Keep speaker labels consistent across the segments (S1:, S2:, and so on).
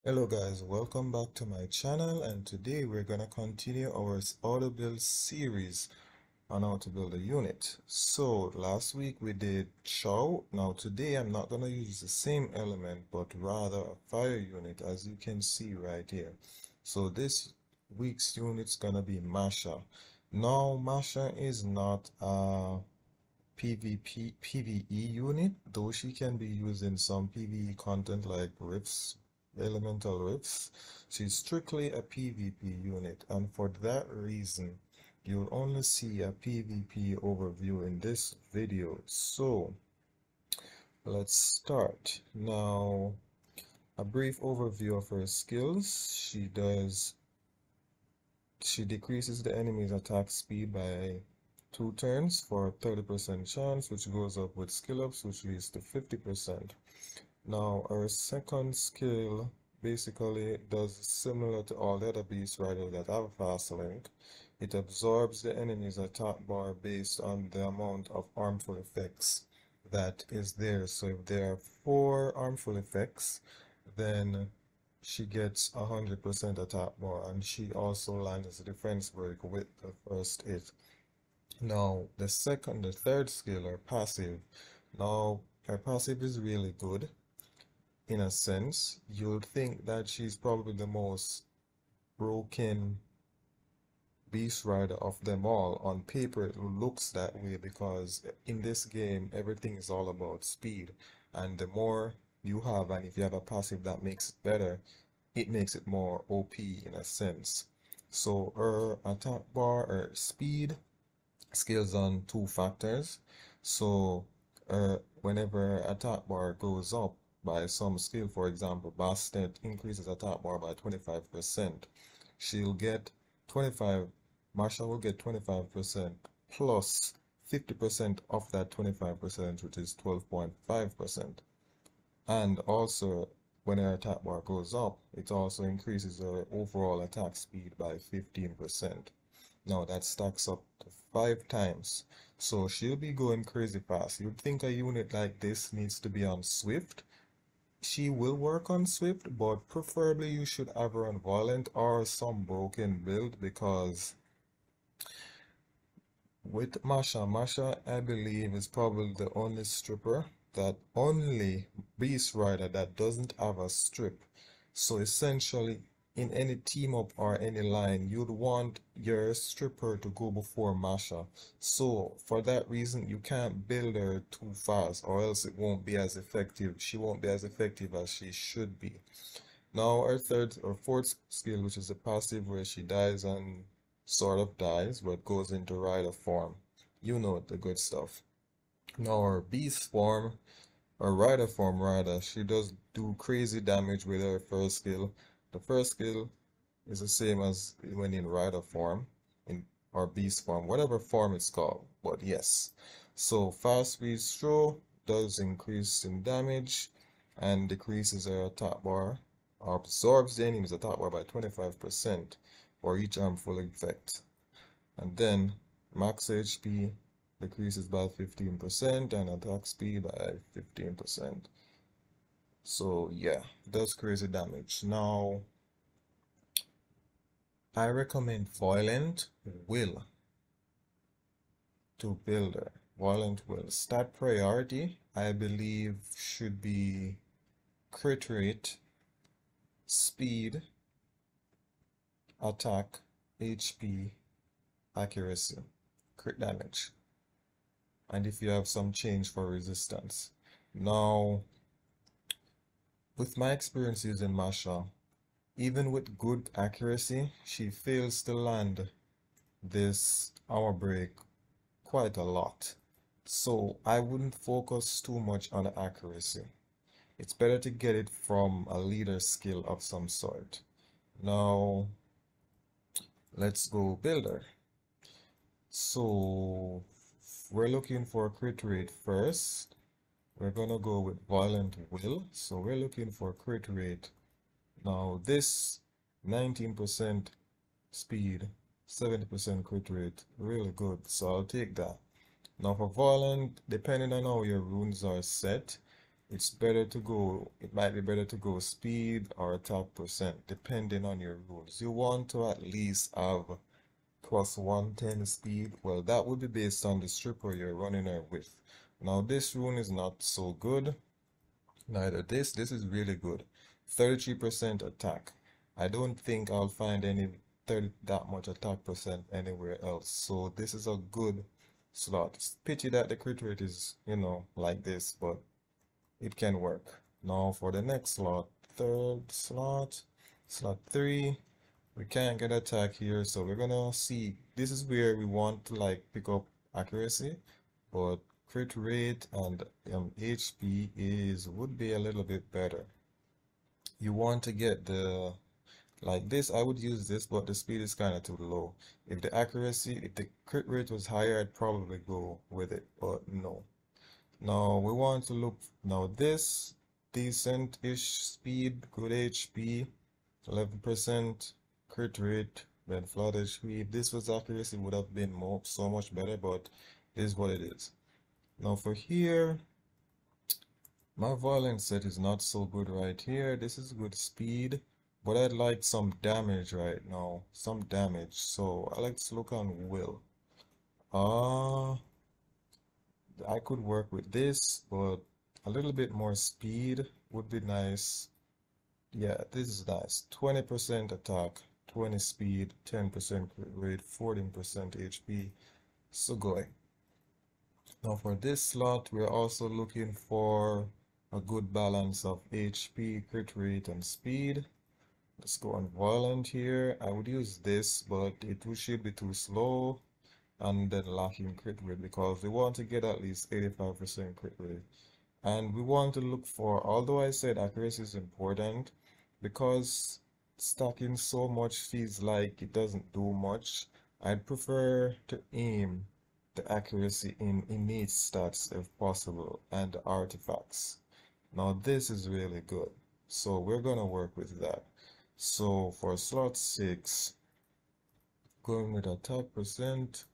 S1: Hello guys, welcome back to my channel, and today we're gonna continue our auto build series on how to build a unit. So last week we did chow. Now today I'm not gonna use the same element but rather a fire unit, as you can see right here. So this week's unit's gonna be Masha. Now Masha is not a PvE unit, though she can be used in some PvE content like rifts, elemental rifts. She's strictly a PvP unit, and for that reason, you'll only see a PvP overview in this video. So let's start. Now, a brief overview of her skills. She decreases the enemy's attack speed by 2 turns for a 30% chance, which goes up with skill ups, which leads to 50%. Now, our second skill basically does similar to all the other beast riders that have fast link. It absorbs the enemy's attack bar based on the amount of harmful effects that is there. So if there are 4 harmful effects, then she gets 100% attack bar, and she also lands a defense break with the first hit. Now, the third skill, or passive. Now, her passive is really good. In a sense, you'll think that she's probably the most broken beast rider of them all. On paper, it looks that way because in this game, everything is all about speed. And the more you have, and if you have a passive that makes it better, it makes it more OP in a sense. So her attack bar, her speed, scales on 2 factors. So whenever her attack bar goes up by some skill, for example, Bastet increases attack bar by 25%. She'll get 25, Masha will get 25% plus 50% of that 25%, which is 12.5%. And also, when her attack bar goes up, it also increases her overall attack speed by 15%. Now that stacks up to 5 times. So she'll be going crazy fast. You'd think a unit like this needs to be on Swift. She will work on Swift, but preferably you should have her on Violent or some broken build, because with Masha, I believe, is probably the only beast rider that doesn't have a strip. So essentially, in any team up or any line, you'd want your stripper to go before Masha. So for that reason, you can't build her too fast, or else it won't be as effective. She won't be as effective as she should be. Now our third or fourth skill, which is a passive, where she dies and sort of dies, but goes into rider form. You know the good stuff. Now our beast form, or rider form rather, she does do crazy damage with her first skill. The first skill is the same as when in rider form, in or beast form, whatever form it's called. But yes, so fast speed throw does increase in damage and decreases her attack bar, or absorbs the enemy's attack bar by 25% for each harmful effect. And then max HP decreases by 15% and attack speed by 15%. So yeah, does crazy damage. Now, I recommend Violent Will to builder. Violent Will. Stat priority, I believe, should be crit rate, speed, attack, HP, accuracy, crit damage, and if you have some change for resistance. Now, with my experience using Masha, even with good accuracy, she fails to land this armor break quite a lot. So I wouldn't focus too much on accuracy. It's better to get it from a leader skill of some sort. Now, let's go builder. So we're looking for a crit rate first. We're gonna go with Violent Will. So we're looking for crit rate. Now this 19% speed, 70% crit rate, really good. So I'll take that. Now for Violent, depending on how your runes are set, it might be better to go speed or attack percent, depending on your rules. You want to at least have plus 110 speed. Well, that would be based on the stripper you're running her with. Now, this rune is not so good. Neither this is really good. 33% attack. I don't think I'll find any 30 that much attack percent anywhere else. So this is a good slot. It's pity that the crit rate is, like this, but it can work. Now for the next slot, third slot, slot 3, we can't get attack here, so we're gonna see. This is where we want to like pick up accuracy, but crit rate and HP would be a little bit better. You want to get the like this. I would use this, but the speed is kind of too low. If the crit rate was higher, I'd probably go with it, but no. Now we want to look now this decent-ish speed, good HP, 11% crit rate, then flat HP. If this was accuracy, would have been so much better, but it is what it is. Now for here, my violence set is not so good right here. This is good speed, but I'd like some damage right now, some damage. So I like to look on will. I could work with this, but a little bit more speed would be nice. Yeah, this is nice. 20% attack, 20 speed, 10% crit rate, 14% HP. So going. Now for this slot, we're also looking for a good balance of HP, crit rate, and speed. Let's go on violent here. I would use this, but it should be too slow and then lacking crit rate because we want to get at least 85% crit rate. And we want to look for, although I said accuracy is important, because stacking so much feels like it doesn't do much, I'd prefer to aim the accuracy in innate stats if possible and the artifacts. Now this is really good, so we're gonna work with that. So for slot 6, going with attack percent,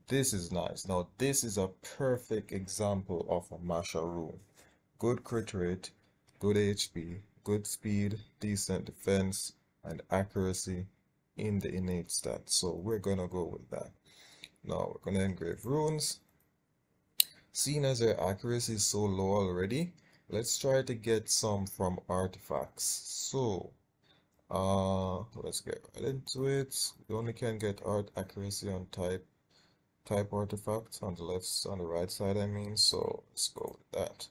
S1: this is nice. Now this is a perfect example of a Masha rune. Good crit rate, good HP, good speed, decent defense, and accuracy in the innate stats. So we're gonna go with that. Now we're gonna engrave runes. Seeing as our accuracy is so low already, let's try to get some from artifacts. So let's get right into it. We only can get art accuracy on type artifacts on the right side, I mean. So let's go with that.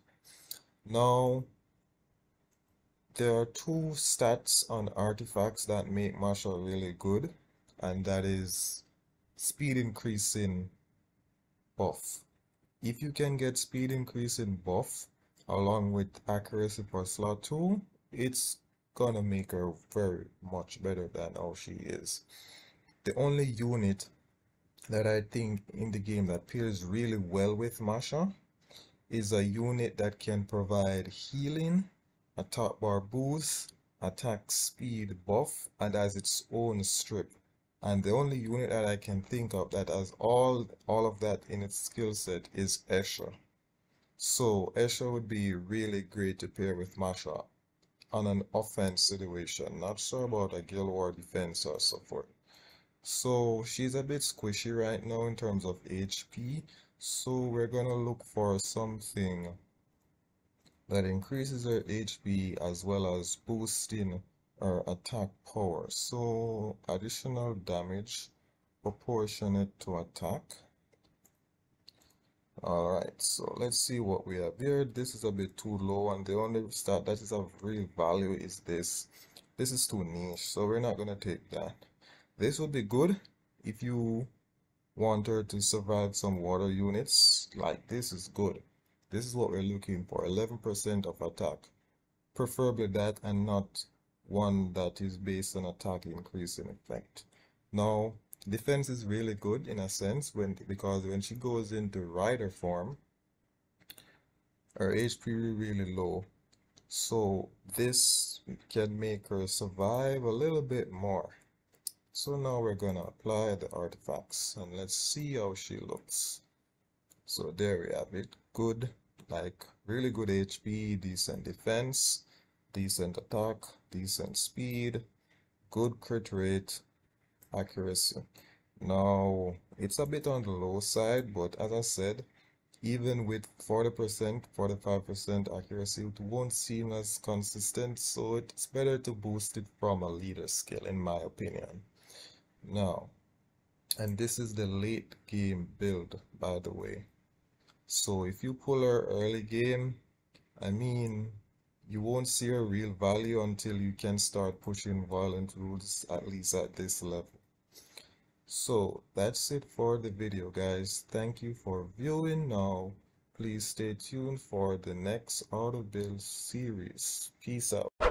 S1: Now there are two stats on artifacts that make Masha really good, and that is speed increasing buff. If you can get speed increasing buff along with accuracy for slot 2, it's gonna make her very much better than how she is. The only unit that I think in the game that pairs really well with Masha is a unit that can provide healing, attack bar boost, attack speed buff, and has its own strip. And the only unit that I can think of that has all of that in its skill set is Escher. So Escher would be really great to pair with Masha on an offense situation. Not sure about a guild war defense or so forth. So she's a bit squishy right now in terms of HP. So we're gonna look for something that increases her HP as well as boosting her attack power. So additional damage proportionate to attack. Alright, so let's see what we have here. This is a bit too low, and the only stat that is of real value is this. This is too niche, so we're not gonna take that. This would be good if you want her to survive some water units. Like this is good. This is what we're looking for, 11% of attack. Preferably that and not one that is based on attack increasing effect. Now, defense is really good in a sense because when she goes into rider form, her HP really low. So this can make her survive a little bit more. So now we're gonna apply the artifacts and let's see how she looks. So there we have it. Good, like Really good HP, decent defense, decent attack, decent speed, good crit rate, accuracy. Now, it's a bit on the low side, but as I said, even with 40%, 45% accuracy, it won't seem as consistent, so it's better to boost it from a leader skill, in my opinion. Now, and this is the late game build, by the way. So if you pull her early game, I mean, you won't see her real value until you can start pushing violent rules, at least at this level. So that's it for the video, guys. Thank you for viewing. Now, please stay tuned for the next auto build series. Peace out.